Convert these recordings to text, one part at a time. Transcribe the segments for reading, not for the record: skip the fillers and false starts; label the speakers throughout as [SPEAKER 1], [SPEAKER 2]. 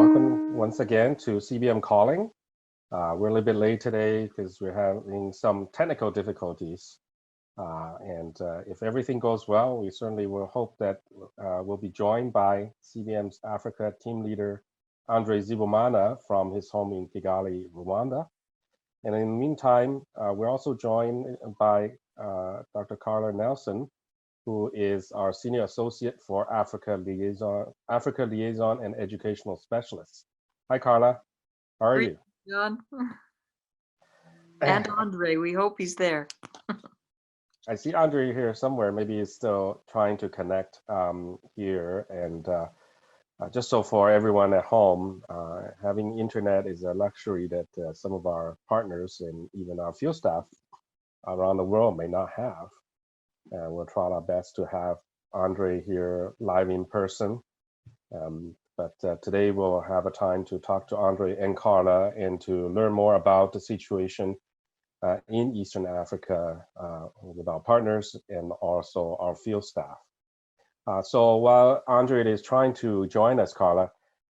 [SPEAKER 1] Welcome once again to CBM Calling. We're a little bit late today because we're having some technical difficulties. If everything goes well, we certainly will hope that we'll be joined by CBM's Africa team leader, Andre Sibomana, from his home in Kigali, Rwanda. And in the meantime, we're also joined by Dr. Carla Nelson, who is our Senior Associate for Africa Liaison and Educational Specialist. Hi, Carla. How are you?
[SPEAKER 2] John. And Andre, we hope he's there.
[SPEAKER 1] I see Andre here somewhere. Maybe he's still trying to connect here. And just so for everyone at home, having internet is a luxury that some of our partners and even our field staff around the world may not have. And we'll try our best to have Andre here live in person. But today we'll have a time to talk to Andre and Carla and to learn more about the situation in Eastern Africa with our partners and also our field staff. So while Andre is trying to join us, Carla,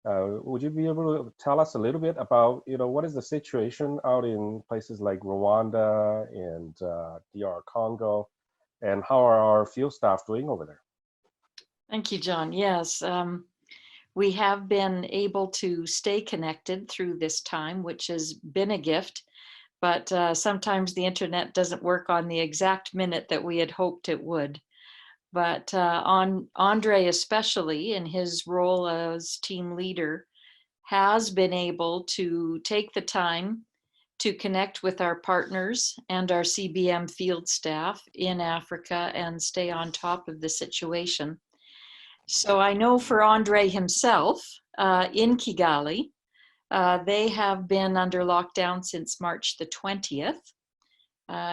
[SPEAKER 1] would you be able to tell us a little bit about, what is the situation out in places like Rwanda and DR Congo? And how are our field staff doing over there?
[SPEAKER 2] Thank you, John. Yes, we have been able to stay connected through this time, which has been a gift, but sometimes the internet doesn't work on the exact minute that we had hoped it would. But on Andre, especially in his role as team leader, has been able to take the time to connect with our partners and our CBM field staff in Africa and stay on top of the situation. So I know for Andre himself, in Kigali, they have been under lockdown since March the 20th.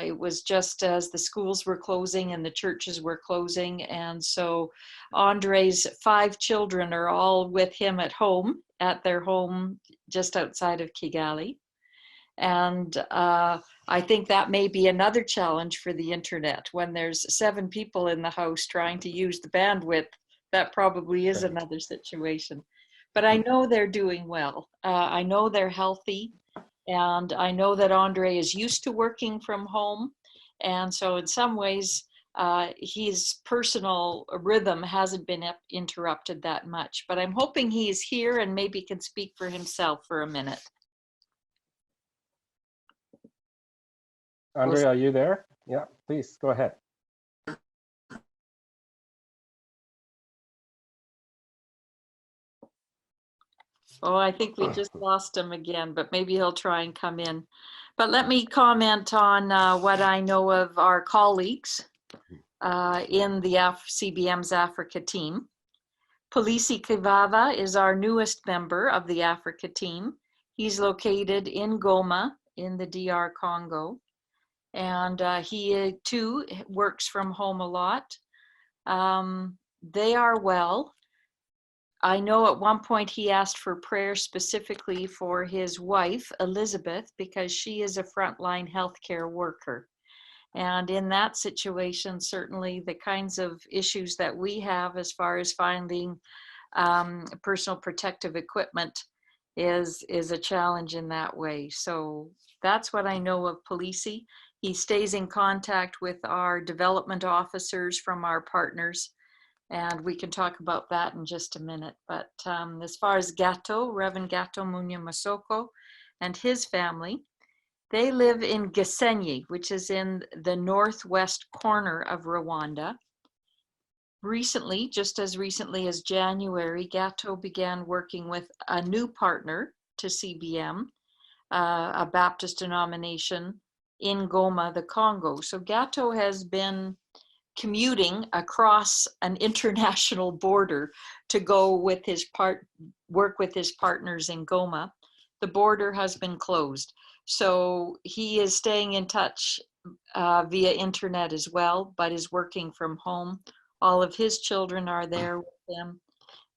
[SPEAKER 2] It was just as the schools were closing and the churches were closing. And so Andre's 5 children are all with him at their home just outside of Kigali. And I think that may be another challenge for the internet. When there's 7 people in the house trying to use the bandwidth, that probably is another situation. But I know they're doing well. I know they're healthy. And I know that Andre is used to working from home. And so in some ways, his personal rhythm hasn't been interrupted that much. But I'm hoping he's here and maybe can speak for himself for a minute.
[SPEAKER 1] Andre, are you there? Yeah, please go ahead.
[SPEAKER 2] Oh, I think we just lost him again, but maybe he'll try and come in. But let me comment on what I know of our colleagues in the CBM's Africa team. Polisi Kivava is our newest member of the Africa team. He's located in Goma in the DR Congo. And he too works from home a lot. They are well. I know at one point he asked for prayer specifically for his wife, Elizabeth, because she is a frontline healthcare worker. And in that situation, certainly the kinds of issues that we have as far as finding personal protective equipment is a challenge in that way. So that's what I know of Polisi. He stays in contact with our development officers from our partners, and we can talk about that in just a minute. But as far as Reverend Gato Munya Masoko and his family, they live in Gisenyi, which is in the northwest corner of Rwanda. Recently, just as recently as January, Gato began working with a new partner to CBM, a Baptist denomination in Goma, the Congo. So Gato has been commuting across an international border to go with his work with his partners in Goma. The border has been closed. So he is staying in touch via internet as well, but is working from home. All of his children are there with him,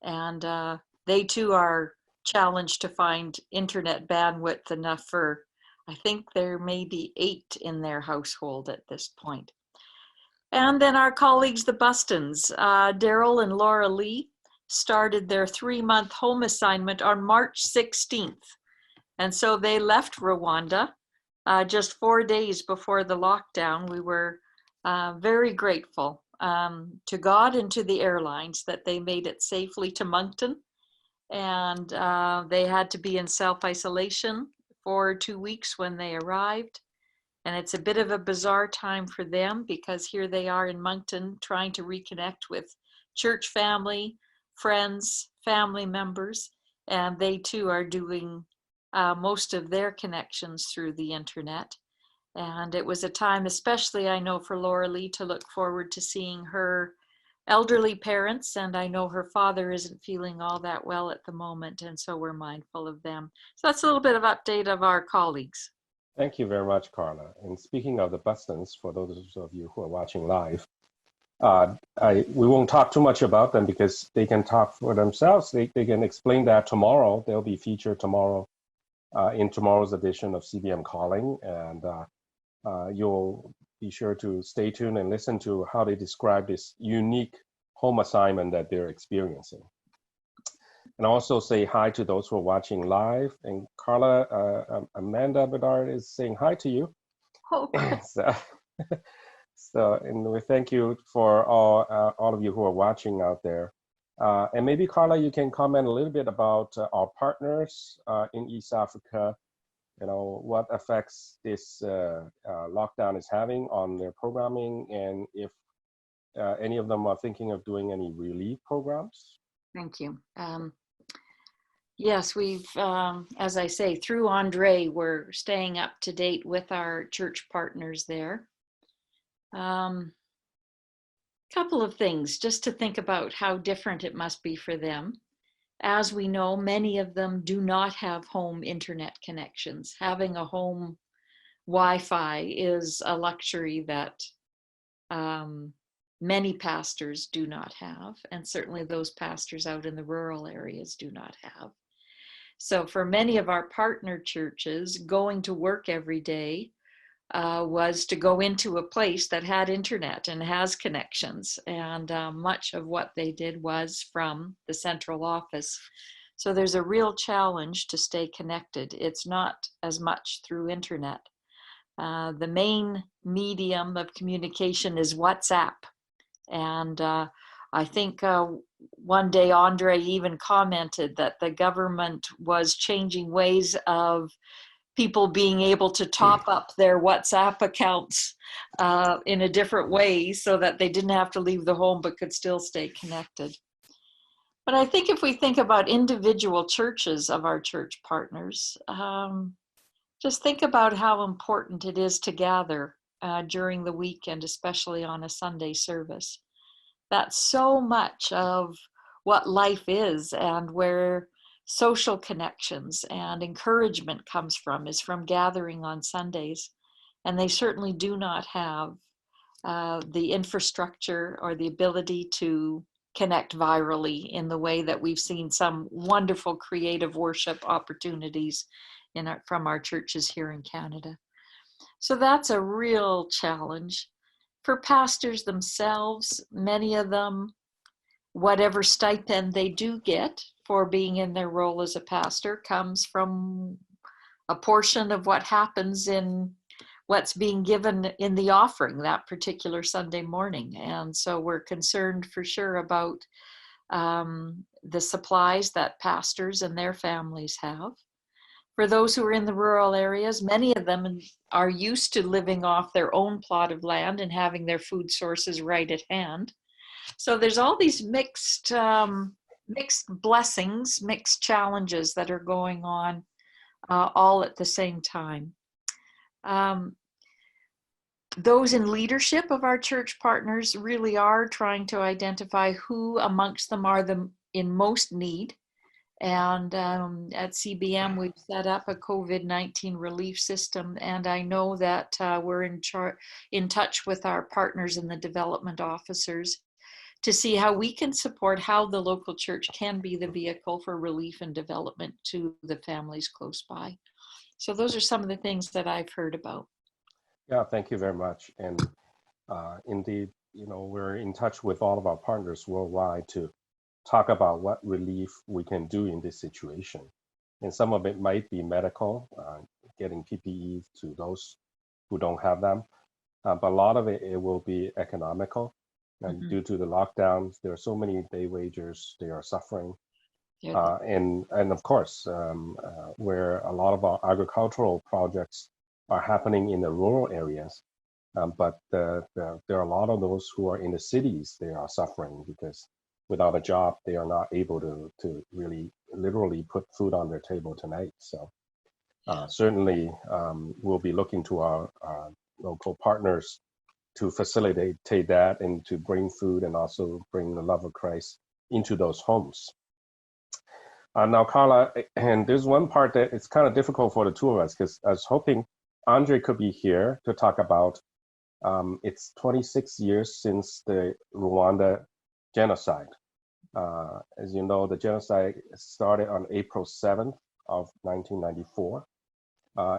[SPEAKER 2] and they too are challenged to find internet bandwidth enough for, I think there may be 8 in their household at this point. And then our colleagues, the Bustons, Daryl and Laura Lee, started their 3-month home assignment on March 16th. And so they left Rwanda just 4 days before the lockdown. We were very grateful to God and to the airlines that they made it safely to Moncton. And they had to be in self-isolation for 2 weeks when they arrived. And it's a bit of a bizarre time for them because here they are in Moncton trying to reconnect with church family, friends, family members, and they too are doing most of their connections through the internet. And it was a time, especially I know for Laura Lee, to look forward to seeing her elderly parents. And I know her father isn't feeling all that well at the moment. And so we're mindful of them. So that's a little bit of update of our colleagues.
[SPEAKER 1] Thank you very much, Carla. And speaking of the Bustons, for those of you who are watching live, we won't talk too much about them because they can talk for themselves. They can explain that tomorrow. They'll be featured tomorrow in tomorrow's edition of CBM Calling. And you'll be sure to stay tuned and listen to how they describe this unique home assignment that they're experiencing. And also say hi to those who are watching live. And Carla, Amanda Bedard is saying hi to you.
[SPEAKER 2] Oh,
[SPEAKER 1] and we thank you for all of you who are watching out there. And maybe Carla, you can comment a little bit about our partners in East Africa. You know, what effects this lockdown is having on their programming, and if any of them are thinking of doing any relief programs.
[SPEAKER 2] thank you. Yes, we've, as I say, through Andre, we're staying up to date with our church partners there. Couple of things just to think about how different it must be for them. As we know, many of them do not have home internet connections. Having a home Wi-Fi is a luxury that many pastors do not have, and certainly those pastors out in the rural areas do not have. So for many of our partner churches, going to work every day was to go into a place that had internet and has connections. And much of what they did was from the central office. So there's a real challenge to stay connected. It's not as much through internet. The main medium of communication is WhatsApp. And I think one day Andre even commented that the government was changing ways of people being able to top up their WhatsApp accounts in a different way so that they didn't have to leave the home but could still stay connected. But I think if we think about individual churches of our church partners, just think about how important it is to gather during the weekend, especially on a Sunday service. That's so much of what life is, and where social connections and encouragement comes from is from gathering on Sundays. And they certainly do not have the infrastructure or the ability to connect virally in the way that we've seen some wonderful creative worship opportunities from our churches here in Canada. So that's a real challenge. For pastors themselves, many of them, whatever stipend they do get for being in their role as a pastor comes from a portion of what happens in what's being given in the offering that particular Sunday morning. And so we're concerned for sure about the supplies that pastors and their families have. For those who are in the rural areas, many of them are used to living off their own plot of land and having their food sources right at hand. So there's all these mixed blessings, mixed challenges that are going on all at the same time. Those in leadership of our church partners really are trying to identify who amongst them are in most need. And at CBM, we've set up a COVID-19 relief system. And I know that we're in touch with our partners and the development officers to see how we can support how the local church can be the vehicle for relief and development to the families close by. So those are some of the things that I've heard about.
[SPEAKER 1] Yeah, thank you very much. And indeed, we're in touch with all of our partners worldwide to talk about what relief we can do in this situation. And some of it might be medical, getting PPE to those who don't have them. But a lot of it will be economical. And due to the lockdowns, there are so many day wagers, they are suffering. And of course, where a lot of our agricultural projects are happening in the rural areas, but there are a lot of those who are in the cities, they are suffering because without a job, they are not able to really literally put food on their table tonight. So certainly we'll be looking to our local partners to facilitate that and to bring food and also bring the love of Christ into those homes. Now, Carla, and there's one part that it's kind of difficult for the two of us because I was hoping Andre could be here to talk about it's 26 years since the Rwanda genocide. As you know, the genocide started on April 7th of 1994.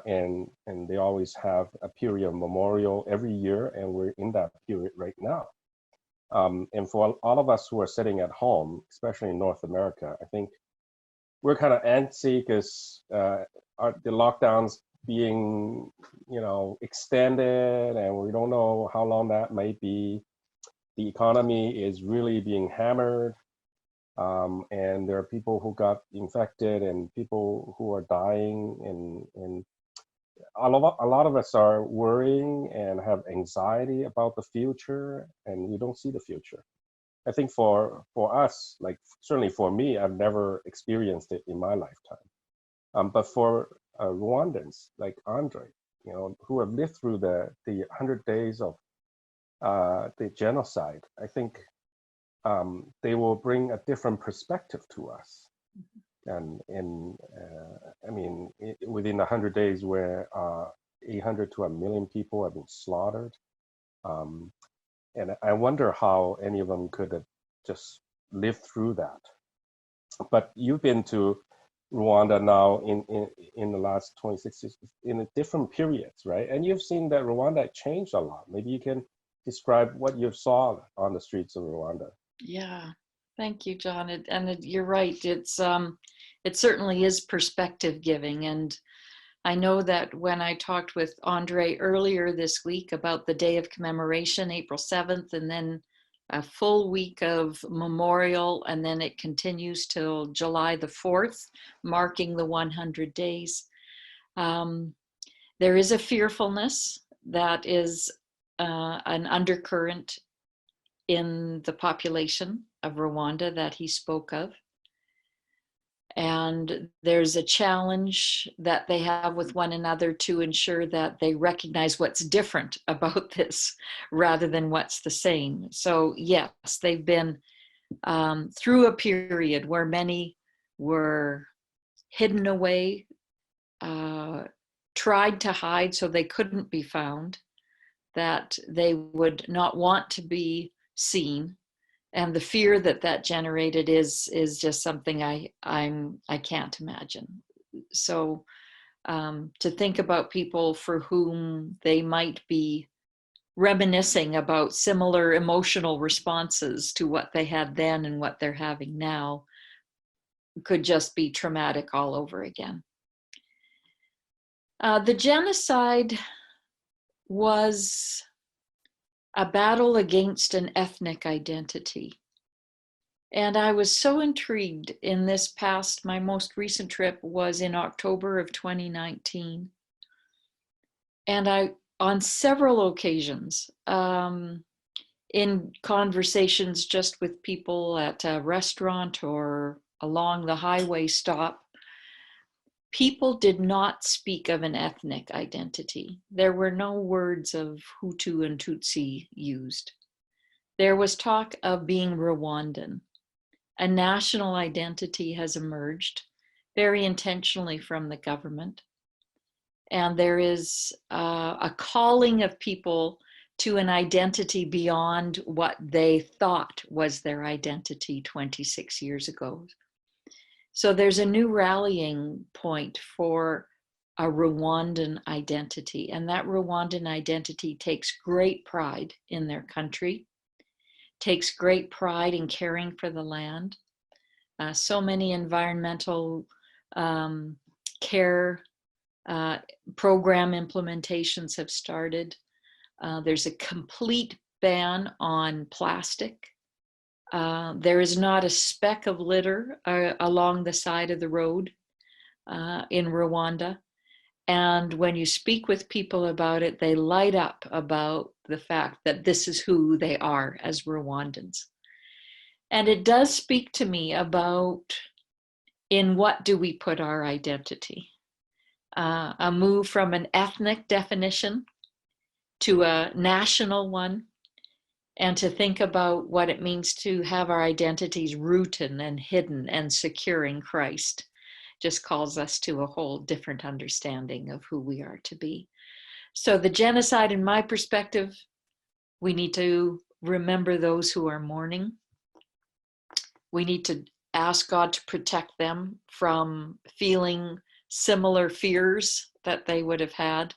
[SPEAKER 1] And they always have a period of memorial every year, and we're in that period right now. And for all of us who are sitting at home, especially in North America, I think we're kind of antsy because the lockdowns being, extended, and we don't know how long that might be. The economy is really being hammered, and there are people who got infected and people who are dying, and a lot of us are worrying and have anxiety about the future, and we don't see the future. I think for us, like certainly for me, I've never experienced it in my lifetime. But for Rwandans like Andre, who have lived through the 100 days of the genocide, I think they will bring a different perspective to us. And I mean, within 100 days, where 800 to 1 million people have been slaughtered, and I wonder how any of them could have just lived through that. But you've been to Rwanda now in the last 26 years in different periods, right? And you've seen that Rwanda changed a lot. Maybe you can describe what you saw on the streets of Rwanda.
[SPEAKER 2] Yeah, thank you, John. You're right. It certainly is perspective giving. And I know that when I talked with Andre earlier this week about the day of commemoration, April 7th, and then a full week of memorial, and then it continues till July the 4th, marking the 100 days. There is a fearfulness that is an undercurrent in the population of Rwanda that he spoke of. And there's a challenge that they have with one another to ensure that they recognize what's different about this rather than what's the same. So yes, they've been through a period where many were hidden away, tried to hide so they couldn't be found, that they would not want to be seen. And the fear that generated is just something I can't imagine. So to think about people for whom they might be reminiscing about similar emotional responses to what they had then and what they're having now could just be traumatic all over again. The genocide was a battle against an ethnic identity. And I was so intrigued in this past, my most recent trip was in October of 2019. And I, on several occasions, in conversations just with people at a restaurant or along the highway stop, people did not speak of an ethnic identity. There were no words of Hutu and Tutsi used. There was talk of being Rwandan. A national identity has emerged very intentionally from the government. And there is a calling of people to an identity beyond what they thought was their identity 26 years ago. So there's a new rallying point for a Rwandan identity, and that Rwandan identity takes great pride in their country, takes great pride in caring for the land, So many environmental care program implementations have started. There's a complete ban on plastic. There is not a speck of litter along the side of the road in Rwanda. And when you speak with people about it, they light up about the fact that this is who they are as Rwandans. And it does speak to me about in what do we put our identity? A move from an ethnic definition to a national one, and to think about what it means to have our identities rooted and hidden and secure in Christ just calls us to a whole different understanding of who we are to be. So the genocide, in my perspective, we need to remember those who are mourning. We need to ask God to protect them from feeling similar fears that they would have had,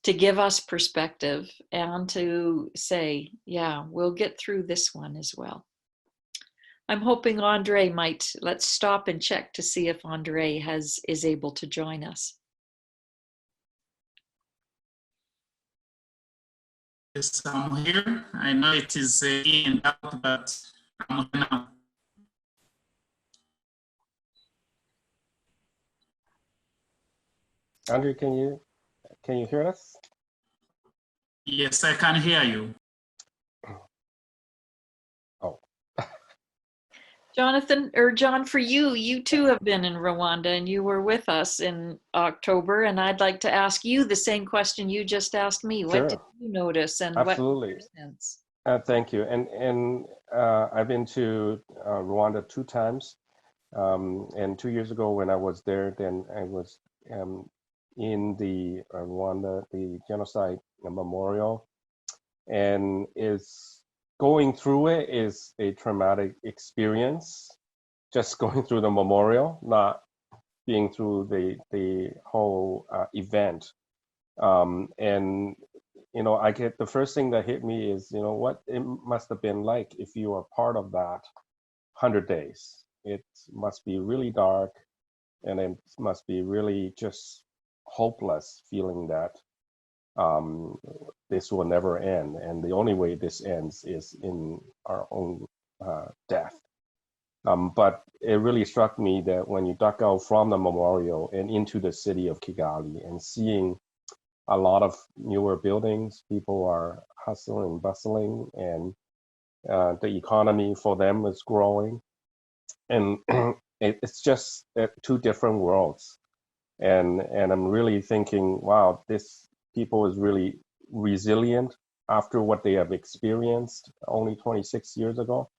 [SPEAKER 2] to give us perspective and to say, yeah, we'll get through this one as well. I'm hoping Andre might, let's stop and check to see if Andre is able to join us.
[SPEAKER 3] Yes, I'm here. I know it is in and out, but I'm here now.
[SPEAKER 1] Andre, can you hear us?
[SPEAKER 3] Yes, I can hear you.
[SPEAKER 1] Oh.
[SPEAKER 2] Jonathan, or John, for you too have been in Rwanda and you were with us in October, and I'd like to ask you the same question you just asked me.
[SPEAKER 1] Sure.
[SPEAKER 2] What did you notice and
[SPEAKER 1] Absolutely.
[SPEAKER 2] what was your sense?
[SPEAKER 1] Thank you. And I've been to Rwanda 2 times. And 2 years ago when I was there, then I was in the Rwanda, the genocide memorial, and going through it is a traumatic experience. Just going through the memorial, not being through the whole event. And I get the first thing that hit me is what it must have been like if you are part of that 100 days. It must be really dark, and it must be really just hopeless, feeling that this will never end, and the only way this ends is in our own death. But it really struck me that when you duck out from the memorial and into the city of Kigali and seeing a lot of newer buildings, people are hustling and bustling, and the economy for them is growing. And it's just 2 different worlds. And I'm really thinking, wow, this people is really resilient after what they have experienced only 26 years ago.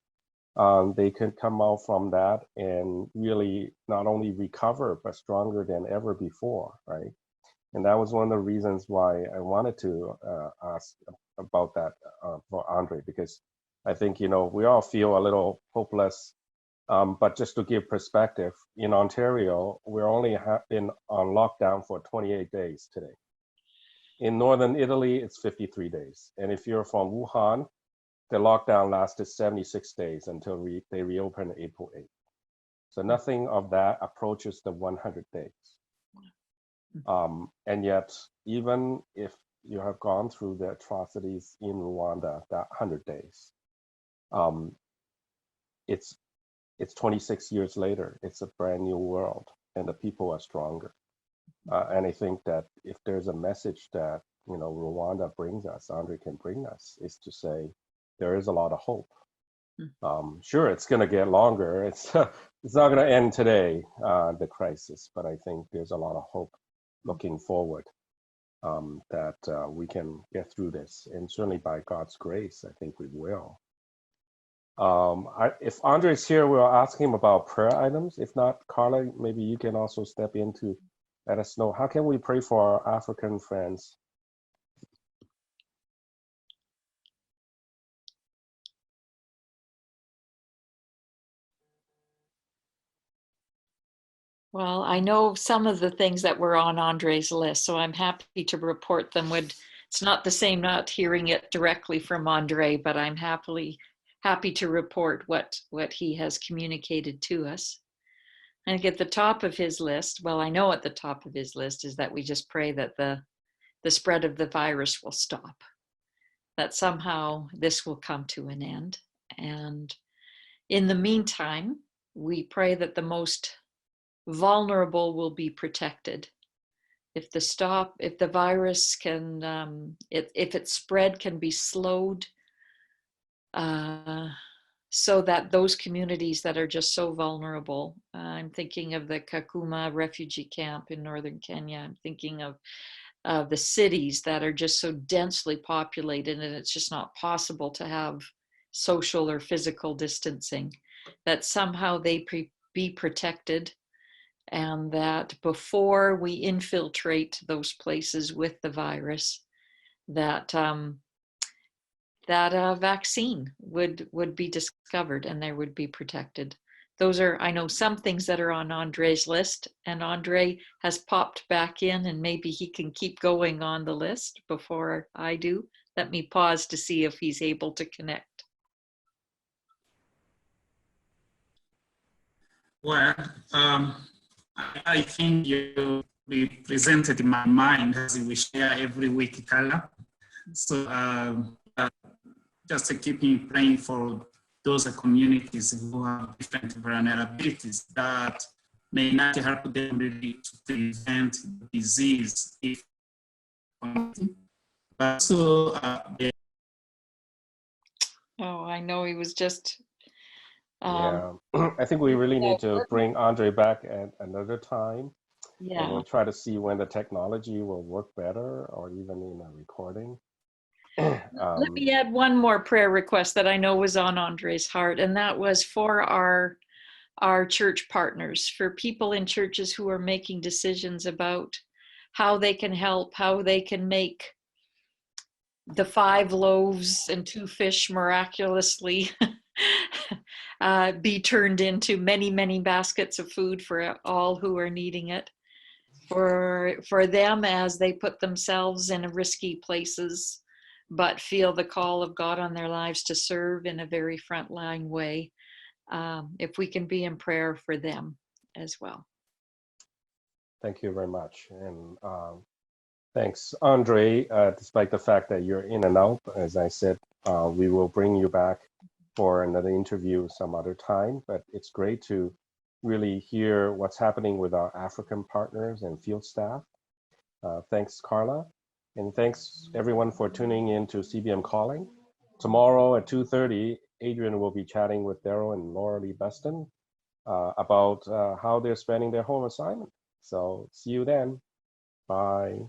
[SPEAKER 1] They can come out from that and really not only recover, but stronger than ever before, right? And that was one of the reasons why I wanted to ask about that for Andre, because I think, we all feel a little hopeless. But just to give perspective, in Ontario, we're only been on lockdown for 28 days today. In Northern Italy, it's 53 days. And if you're from Wuhan, the lockdown lasted 76 days until they reopened April 8th. So nothing of that approaches the 100 days. And yet, even if you have gone through the atrocities in Rwanda, that 100 days, it's 26 years later. It's a brand new world, and the people are stronger. And I think that if there's a message that Rwanda brings us, Andre can bring us, is to say there is a lot of hope. Sure, it's going to get longer. It's not going to end today, the crisis, but I think there's a lot of hope looking forward, that we can get through this, and certainly by God's grace, I think we will. If Andre is here, we'll ask him about prayer items. If not, Carla, maybe you can also step in to let us know, how can we pray for our African friends?
[SPEAKER 2] Well, I know some of the things that were on Andre's list, so I'm happy to report them. It's not the same not hearing it directly from Andre, but I'm happy happy to report what he has communicated to us. I think at the top of his list, well, I know at the top of his list is that we just pray that the spread of the virus will stop, that somehow this will come to an end. And in the meantime, we pray that the most vulnerable will be protected. If the virus can, if its spread can be slowed, so that those communities that are just so vulnerable, I'm thinking of the Kakuma refugee camp in northern Kenya. I'm thinking of the cities that are just so densely populated and it's just not possible to have social or physical distancing, that somehow they be protected, and that before we infiltrate those places with the virus, that that a vaccine would be discovered and they would be protected. Those are, I know, some things that are on Andre's list, and Andre has popped back in, and maybe he can keep going on the list before I do. Let me pause to see if he's able to connect.
[SPEAKER 3] Well, I think you represented my mind as we share every week, Carla. So just to keep me praying for those communities who have different vulnerabilities that may not help them really to prevent disease. But so,
[SPEAKER 2] oh, I know he was just.
[SPEAKER 1] Yeah, I think we really need to bring Andre back at another time.
[SPEAKER 2] Yeah.
[SPEAKER 1] And we'll try to see when the technology will work better, or even in a recording.
[SPEAKER 2] Let me add one more prayer request that I know was on Andre's heart, and that was for our church partners, for people in churches who are making decisions about how they can help, how they can make the 5 loaves and 2 fish miraculously be turned into many, many baskets of food for all who are needing it. For them as they put themselves in risky places, but feel the call of God on their lives to serve in a very frontline way. If we can be in prayer for them as well.
[SPEAKER 1] Thank you very much. And thanks, Andre. Despite the fact that you're in and out, as I said, we will bring you back for another interview some other time. But it's great to really hear what's happening with our African partners and field staff. Thanks, Carla. And thanks everyone for tuning in to CBM Calling. Tomorrow at 2:30, Adrian will be chatting with Daryl and Laura Lee Beston about how they're spending their home assignment. So see you then. Bye.